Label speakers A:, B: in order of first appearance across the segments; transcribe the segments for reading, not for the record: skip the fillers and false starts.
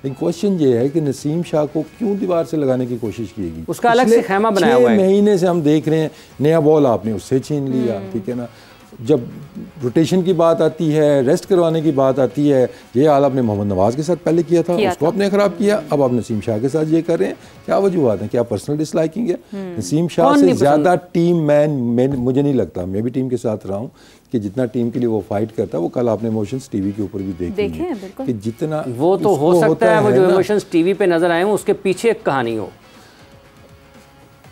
A: लेकिन क्वेश्चन ये है कि नसीम शाह को क्यों दीवार से लगाने की कोशिश की?
B: उसका अलग से खेमा बनाया हुआ है।
A: 6 महीने से हम देख रहे हैं, नया बॉल आपने उससे छीन लिया, ठीक है ना। जब रोटेशन की बात आती है, रेस्ट करवाने की बात आती है, ये हाल आपने मोहम्मद नवाज के साथ पहले किया था, उसको आपने ख़राब किया, अब आप नसीम शाह के साथ ये कर रहे हैं। क्या वजूहत है? क्या पर्सनल डिसलाइकिंग है? नसीम शाह से ज़्यादा टीम मैन मुझे नहीं लगता, मैं भी टीम के साथ रहा हूँ, कि जितना टीम के लिए वो फाइट करता है, वो कल आपने इमोशंस टीवी के ऊपर भी देखे हैं कि जितना
B: वो तो हो सकता है, वो जो इमोशंस टीवी पे नजर आए उसके पीछे एक कहानी हो।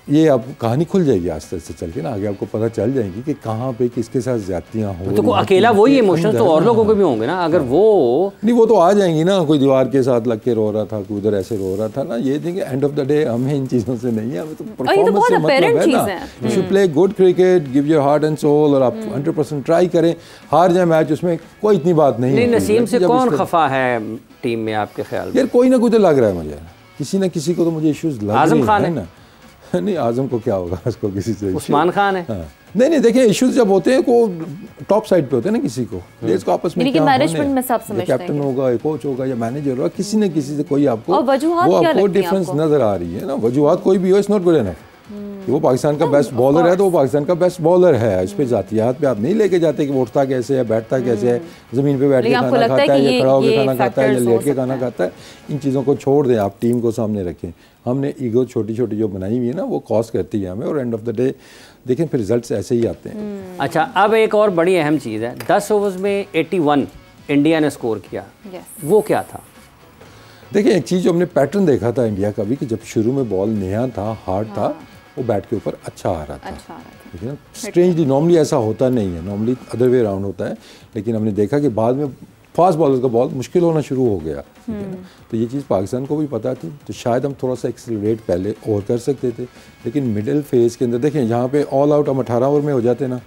A: ये अब कहानी खुल जाएगी आस्ते आस्ते चल के ना, आगे आपको पता चल जाएगी कि कहाँ पे किसके साथ ज्यादतियाँ हो।
B: तो अकेला वही इमोशंस तो और लोगों के भी होंगे ना, अगर वो
A: नहीं, वो तो आ जाएंगी ना। कोई दीवार के साथ लग के रो रहा था, कोई उधर ऐसे रो रहा था ना, ये देंगे एंड ऑफ द डे हमें इन चीज़ों से नहीं है, हमें तो परफॉर्मेंस से मतलब है ना। You should play good cricket, give your heart and soul, और आप 100% ट्राई करें, हार जाए मैच उसमें कोई इतनी बात नहीं।
B: नसीम से कौन खफा है टीम में आपके ख्याल में?
A: यार कोई ना कोई तो लग रहा है मुझे, किसी ना किसी को तो मुझे इश्यूज लग
B: आजम खान है
A: ना। नहीं, आजम को क्या होगा, उसको किसी से।
B: उस्मान खान है।
A: हाँ। नहीं देखिए, इश्यूज जब होते हैं को टॉप साइड पे होते हैं ना, किसी को प्लेयर्स को आपस में क्या
C: मैनेजमेंट में सब समझते हैं,
A: कैप्टन होगा, कोच होगा या मैनेजर होगा, किसी न किसी से कोई आपको वो आपको डिफरेंस नजर आ रही है ना। वजूहत कोई भी हो, इट्स नॉट गुड इनफ। वो पाकिस्तान का बेस्ट बॉलर है तो वो पाकिस्तान का बेस्ट बॉलर है, इस पे जातियात पे आप नहीं लेके जाते कि वो उठता कैसे है, बैठता कैसे है, ज़मीन पे बैठ के खाना खाता है या खड़ा होकर खाना खाता है या लेट के खाना खाता है। इन चीज़ों को छोड़ दें, आप टीम को सामने रखें। हमने ईगो छोटी छोटी जो बनाई हुई है ना, वो कॉस्ट करती है हमें, और एंड ऑफ द डे देखें फिर रिजल्ट्स ऐसे ही आते हैं।
B: अच्छा, अब एक और बड़ी अहम चीज़ है, 10 ओवर्स में 81 इंडिया ने स्कोर किया, वो क्या था? देखिए,
A: एक चीज़ जो हमने पैटर्न देखा था इंडिया का भी, कि जब शुरू में बॉल नया था, हार्ड था, वो बैट के ऊपर अच्छा आ रहा था, ठीक है ना। स्ट्रेंजली नॉर्मली ऐसा होता नहीं है, नॉर्मली अदर वे अराउंड होता है, लेकिन हमने देखा कि बाद में फास्ट बॉलर का बॉल मुश्किल होना शुरू हो गया, ठीक है ना। तो ये चीज़ पाकिस्तान को भी पता थी, तो शायद हम थोड़ा सा एक्सेलरेट पहले और कर सकते थे, लेकिन मिडिल फेज़ के अंदर देखें, यहाँ पे ऑल आउट हम 18 ओवर में हो जाते ना,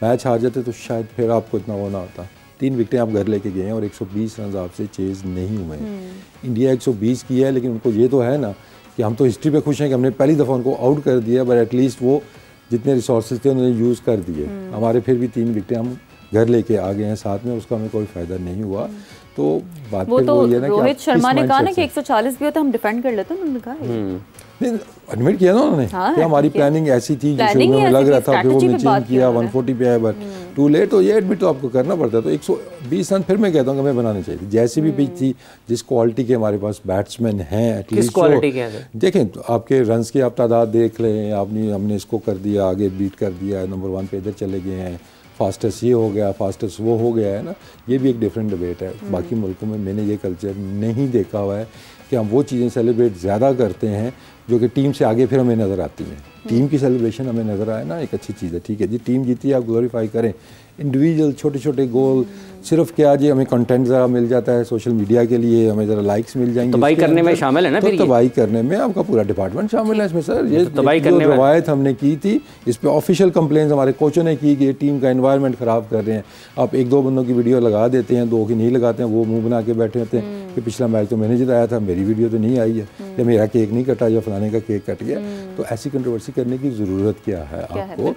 A: मैच हार जाते, तो शायद फिर आपको इतना वो ना होता। 3 विकेटें आप घर लेके गए हैं और 120 रन आपसे चेज़ नहीं हुए हैं। इंडिया 120 की है, लेकिन उनको ये तो है ना कि हम तो हिस्ट्री पे खुश हैं कि हमने पहली दफ़ा उनको आउट कर दिया, बट एटलीस्ट वो जितने रिसोर्सेज थे उन्होंने यूज़ कर दिए। हमारे फिर भी 3 विकेटें हम घर लेके आ गए हैं साथ में, उसका हमें कोई फ़ायदा नहीं हुआ। तो बात
C: वो तो
A: ये ना कि
C: रोहित शर्मा ने कहा ना कि 140 भी होता हम डिफेंड कर लेते हैं, उन्होंने कहा
A: नहीं, एडमिट किया ना उन्होंने, कि हमारी प्लानिंग ऐसी थी, जो शुरू में लग रहा था, फिर वो चेंज किया, 140 पे आया, बट टू लेट। तो ये एडमिट तो आपको करना पड़ता है। तो 120 रन फिर मैं कहता हूँ कि हमें बनानी चाहिए, जैसी भी पिच थी, जिस क्वालिटी के हमारे पास बैट्समैन हैं, एटलीस्ट क्वालिटी के देखें, तो आपके रन्स की आप तादाद देख लें, आपने हमने इसको कर दिया, आगे बीट कर दिया, नंबर 1 पे इधर चले गए हैं, फास्टेस्ट ये हो गया, फास्टेस्ट वो हो गया है ना। ये भी एक डिफरेंट डिबेट है। बाकी मुल्कों में मैंने ये कल्चर नहीं देखा हुआ है कि हम वो चीज़ें सेलिब्रेट ज़्यादा करते हैं जो कि टीम से आगे फिर हमें नज़र आती हैं। टीम की सेलिब्रेशन हमें नज़र आए ना, एक अच्छी चीज़ है, ठीक है जी, टीम जीती है, आप ग्लोरीफाई करें। इंडिविजुअल छोटे छोटे गोल सिर्फ क्या जी, हमें कंटेंट ज़रा मिल जाता है सोशल मीडिया के लिए, हमें ज़रा लाइक्स मिल जाएंगे,
B: तबाही करने में शामिल है ना।
A: तो तबाही करने में आपका पूरा डिपार्टमेंट शामिल है इसमें सर। ये जो रवायत हमने की थी, इस पर ऑफिशियल कंप्लेंट्स हमारे कोचों ने की कि टीम का एनवायरनमेंट ख़राब कर रहे हैं। आप 1-2 बंदों की वीडियो लगा देते हैं, 2 की नहीं लगाते हैं, वो मुँह बना के बैठे होते हैं कि पिछला मैच तो मैंने जिताया था, मेरी वीडियो तो नहीं आई है, या मेरा केक नहीं कटा, या फलाने का केक कट गया। तो ऐसी कंट्रोवर्सी करने की ज़रूरत क्या है आपको?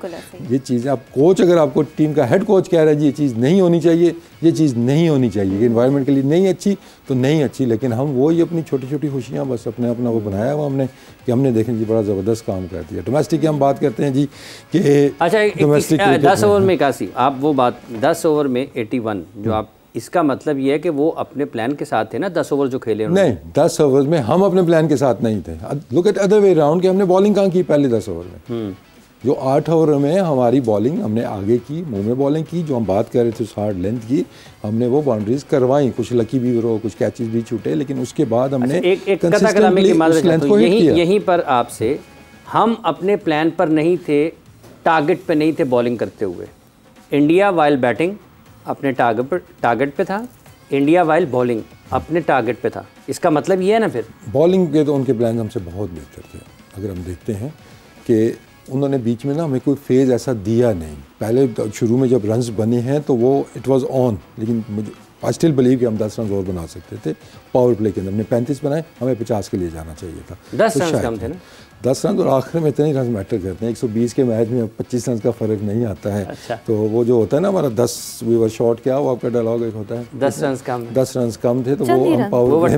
A: ये चीज़ें आप कोच, अगर आपको टीम का हेड कोच कह रहा है जी ये चीज़ नहीं होनी चाहिए, ये चीज़ नहीं होनी चाहिए, कि इन्वायरमेंट के लिए नहीं अच्छी तो नहीं अच्छी, लेकिन हम वो ही अपनी छोटी छोटी खुशियाँ बस अपना वो बनाया हुआ हमने कि हमने देखें जी बड़ा ज़बरदस्त काम कर दिया। डोमेस्टिक की हम बात करते हैं जी कि
B: अच्छा, डोमेस्टिक 10 ओवर में 81, आप वो बात 10 ओवर में 81 जो आप, इसका मतलब ये है कि वो अपने प्लान के साथ थे ना 10 ओवर जो खेले उन्होंने?
A: नहीं, 10 ओवर में हम अपने प्लान के साथ नहीं थे। Look at other way round, कि हमने बॉलिंग कहाँ की पहले 10 ओवर में। जो 8 ओवर में हमारी बॉलिंग हमने आगे की, मुंह में बॉलिंग की, जो हम बात कर रहे थे उस हार्ड लेंथ की, हमने वो बाउंड्रीज करवाई, कुछ लकी भी रहो, कुछ कैचेस भी छूटे, लेकिन उसके बाद हमने
B: यहीं पर आपसे, हम अपने प्लान पर नहीं थे, टारगेट पे नहीं थे बॉलिंग करते हुए। इंडिया वाइल बैटिंग अपने टारगेट पे था, इंडिया वाइल बॉलिंग अपने टारगेट पे था। इसका मतलब ये है ना, फिर
A: बॉलिंग के तो उनके प्लान हमसे बहुत बेहतर थे। अगर हम देखते हैं कि उन्होंने बीच में ना हमें कोई फेज़ ऐसा दिया नहीं। पहले शुरू में जब रन्स बने हैं तो वो इट वाज ऑन, लेकिन मुझे आई स्टिल बिलीव कि हम 10 रन और बना सकते थे। पावर प्ले के अंदर हमने 35 बनाए, हमें 50 के लिए जाना चाहिए था।
B: 10 रन कम थे ना,
A: 10 रन, और आखिर में इतने ही रन मैटर करते हैं। 120 के मैच में 25 रन का फ़र्क नहीं आता है।
B: अच्छा।
A: तो वो जो होता है ना हमारा 10 वीवर शॉट, क्या वो आपका डायलॉग एक होता है
B: 10 रन कम,
A: 10 रन कम थे, तो वो हम पावर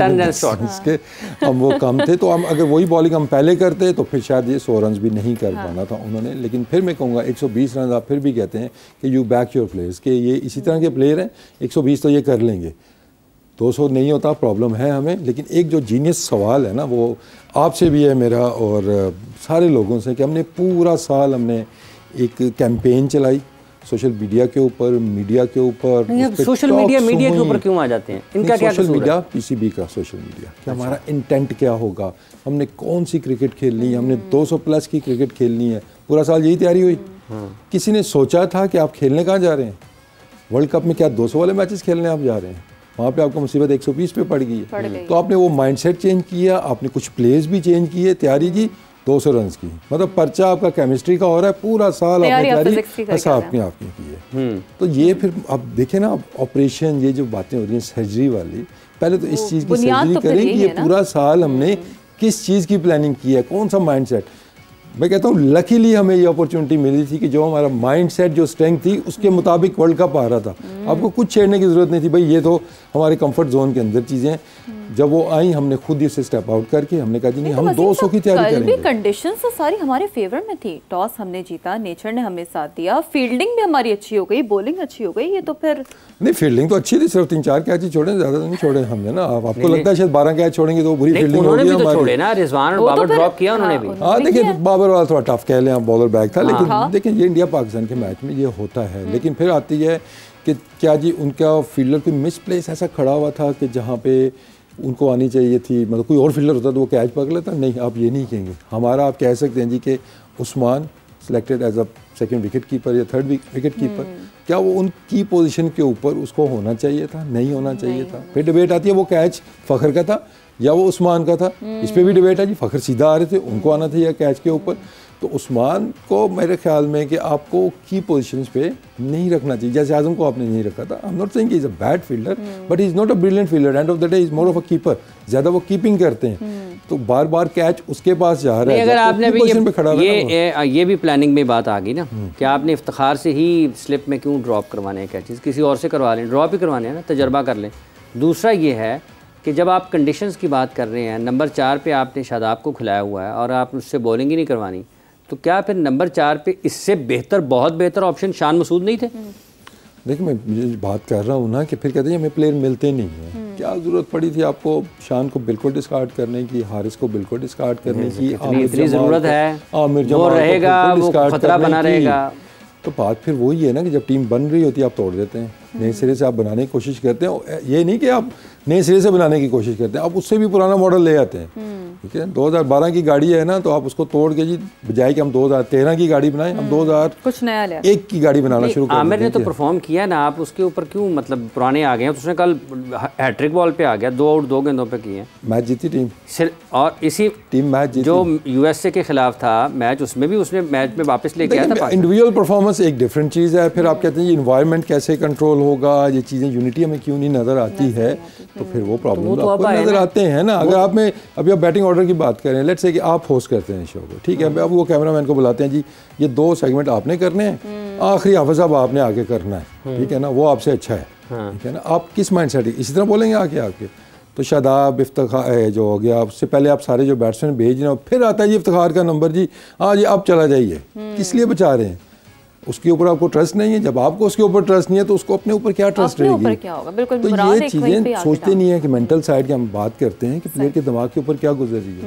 A: के हम वो कम थे। तो हम अगर वही बॉलिंग हम पहले करते तो फिर शायद ये 100 रन भी नहीं कर पाना था उन्होंने। लेकिन फिर मैं कहूँगा 120 रन आप फिर भी कहते हैं कि यू बैक योर प्लेयर्स, कि ये इसी तरह के प्लेयर हैं, 120 तो ये कर लेंगे, 200 नहीं होता, प्रॉब्लम है हमें। लेकिन एक जो जीनियस सवाल है ना, वो आपसे भी है मेरा और सारे लोगों से, कि हमने पूरा साल हमने एक कैंपेन चलाई सोशल मीडिया के ऊपर, मीडिया के ऊपर।
B: सोशल मीडिया के ऊपर क्यों आ जाते हैं, इनका क्या
A: सोशल मीडिया, पीसीबी का सोशल मीडिया, कि हमारा इंटेंट क्या होगा, हमने कौन सी क्रिकेट खेलनी है, हमने 200 प्लस की क्रिकेट खेलनी है, पूरा साल यही तैयारी हुई। किसी ने सोचा था कि आप खेलने कहाँ जा रहे हैं, वर्ल्ड कप में क्या 200 वाले मैचेस खेलने आप जा रहे हैं, वहाँ पे आपको मुसीबत 120 पे पड़ गई है। तो आपने वो माइंडसेट चेंज किया, आपने कुछ प्लेयर्स भी चेंज किए, तैयारी की 200 रन की, मतलब पर्चा आपका केमिस्ट्री का हो रहा है, पूरा साल आपने तैयारी ऐसा आपने की है। तो ये फिर आप देखें ना, ऑपरेशन, ये जो बातें हो रही हैं सर्जरी वाली, पहले तो इस चीज़ की सर्जरी करें कि ये पूरा साल हमने किस चीज़ की प्लानिंग की है, कौन सा माइंडसेट। मैं कहता हूँ लकीली हमें ये अपॉर्चुनिटी मिली थी कि जो हमारा माइंडसेट, जो स्ट्रेंथ थी, उसके मुताबिक वर्ल्ड कप आ रहा था। आपको कुछ छेड़ने की ज़रूरत नहीं थी, भाई ये तो हमारे कंफर्ट जोन के अंदर चीज़ें हैं। जब वो आई हमने खुद ही उसे स्टेप आउट करके हमने कहा जी नहीं, हम 200 की तैयारी करेंगे।
C: कंडीशंस तो सारी हमारे फेवर में थी, टॉस हमने जीता, नेचर ने हमें साथ दिया, फील्डिंग भी हमारी अच्छी हो गई, बॉलिंग अच्छी हो गई, ये तो फिर
A: नहीं, फील्डिंग तो अच्छी थी, सिर्फ 3-4 कैच ही छोड़े, ज़्यादा नहीं छोड़े हमने ना। आपको लगता है शायद 12 कैच छोड़ेंगे तो बुरी फील्डिंग होगी हमारी ना,
B: रिजवान और बाबर ड्रॉप किया उन्होंने भी।
A: हाँ देखिए, बाबर वाला थोड़ा टफ कह लें आप, बॉलर बैक था, लेकिन देखिए ये इंडिया पाकिस्तान के मैच में ये होता है। लेकिन फिर आती है कि क्या जी उनका फील्डर कोई मिस प्लेस ऐसा खड़ा हुआ था कि जहाँ पे उनको आनी चाहिए थी, मतलब कोई और फील्डर होता तो वो कैच पकड़ लेता। नहीं, आप ये नहीं कहेंगे। हमारा आप कह सकते हैं जी कि Usman selected as a second wicket keeper या थर्ड विकेट कीपर, क्या वो उनकी पोजीशन के ऊपर उसको होना चाहिए था, नहीं होना चाहिए था। फिर डिबेट आती है वो कैच फ़खर का था या वो उस्मान का था, इस पर भी डिबेट है जी। फ़खर सीधा आ रहे थे, उनको आना था या कैच के ऊपर। तो उस्मान को मेरे ख्याल में कि आपको की पोजीशंस पे नहीं रखना चाहिए, जैसे आजम को आपने नहीं रखा था। I am not saying he is a bad fielder, but he is not a brilliant fielder, end of the day is more of a keeper, ज़्यादा वो कीपिंग करते हैं। तो बार बार कैच उसके पास जा रहा है।
B: अगर आपने भी ये भी प्लानिंग में बात आ गई ना कि आपने इफ्तिखार से ही स्लिप में क्यों ड्रॉप करवाने हैं कैचेस, किसी और से करवा लें, ड्रॉप ही करवाने हैं ना, तजर्बा कर लें। दूसरा ये है कि जब आप कंडीशंस की बात कर रहे हैं, नंबर 4 पे आपने शादाब को खिलाया हुआ है और आप उससे बॉलिंग ही नहीं करवानी, तो क्या फिर नंबर 4 पे इससे बेहतर, बहुत बेहतर ऑप्शन शान मसूद नहीं थे?
A: देखिए, मैं बात कर रहा हूँ ना कि फिर कहते हैं हमें प्लेयर मिलते नहीं हैं। क्या ज़रूरत पड़ी थी आपको शान को बिल्कुल डिस्कार्ड करने की, हारिस को बिल्कुल डिस्कार्ड करने की?
B: इतनी ज़रूरत है,
A: आमिर
B: वो रहेगा, वो खतरा बना रहेगा।
A: तो बात फिर वही है ना कि जब टीम बन रही होती है आप तोड़ देते हैं, नए सिरे से आप बनाने की कोशिश करते हैं। ये नहीं कि आप नए सिरे से बनाने की कोशिश करते हैं, आप उससे भी पुराना मॉडल ले आते हैं। ठीक है, 2012 की गाड़ी है ना, तो आप उसको तोड़ के जी, बजाय कि हम 2013 की गाड़ी बनाएं, हम 2001 की गाड़ी बनाना शुरू कर।
B: आमिर ने तो परफॉर्म किया ना, आप उसके ऊपर क्यों मतलब पुराने आ गए हैं? उसने कल हैट्रिक बॉल पे आ गया, 2 आउट 2 गेंदों पे किए,
A: मैच जीती टीम।
B: और इसी
A: टीम मैच जीती
B: जो यूएसए के खिलाफ था मैच, उसमें भी उसने मैच में वापस लेके आया था।
A: इंडिविजुअल परफॉर्मेंस एक डिफरेंट चीज़ है। फिर आप कहते हैं इन्वायरमेंट कैसे कंट्रोल होगा, ये चीज़ें यूनिटी हमें क्यों नहीं नज़र आती है, तो फिर वो प्रॉब्लम आपको नज़र आते हैं ना। अगर आप में अभी आप बैटिंग ऑर्डर की बात करें, लेट्स से कि आप होस्ट करते हैं शो को, ठीक है, अब वो कैमरामैन को बुलाते हैं जी, ये 2 सेगमेंट आपने करने हैं, आखिरी हाफिज़ साहब आपने आगे करना है, ठीक है ना, वो आपसे अच्छा है, ठीक है ना। आप किस माइंड सेट, इसी तरह बोलेंगे आके तो शादाब, इफ्तिखार जो हो गया, उससे पहले आप सारे जो बैट्समैन भेज रहे हो, फिर आता है जी इफ्तिखार का नंबर जी, हाँ जी अब चला जाइए, किस लिए बचा रहे हैं? उसके ऊपर आपको ट्रस्ट नहीं है। जब आपको उसके ऊपर ट्रस्ट नहीं है तो उसको अपने ऊपर क्या ट्रस्ट रहेगी? तो ये चीज़ें सोचते नहीं है कि मेंटल साइड की हम बात करते हैं कि प्लेयर के दिमाग के ऊपर क्या गुजर रही है।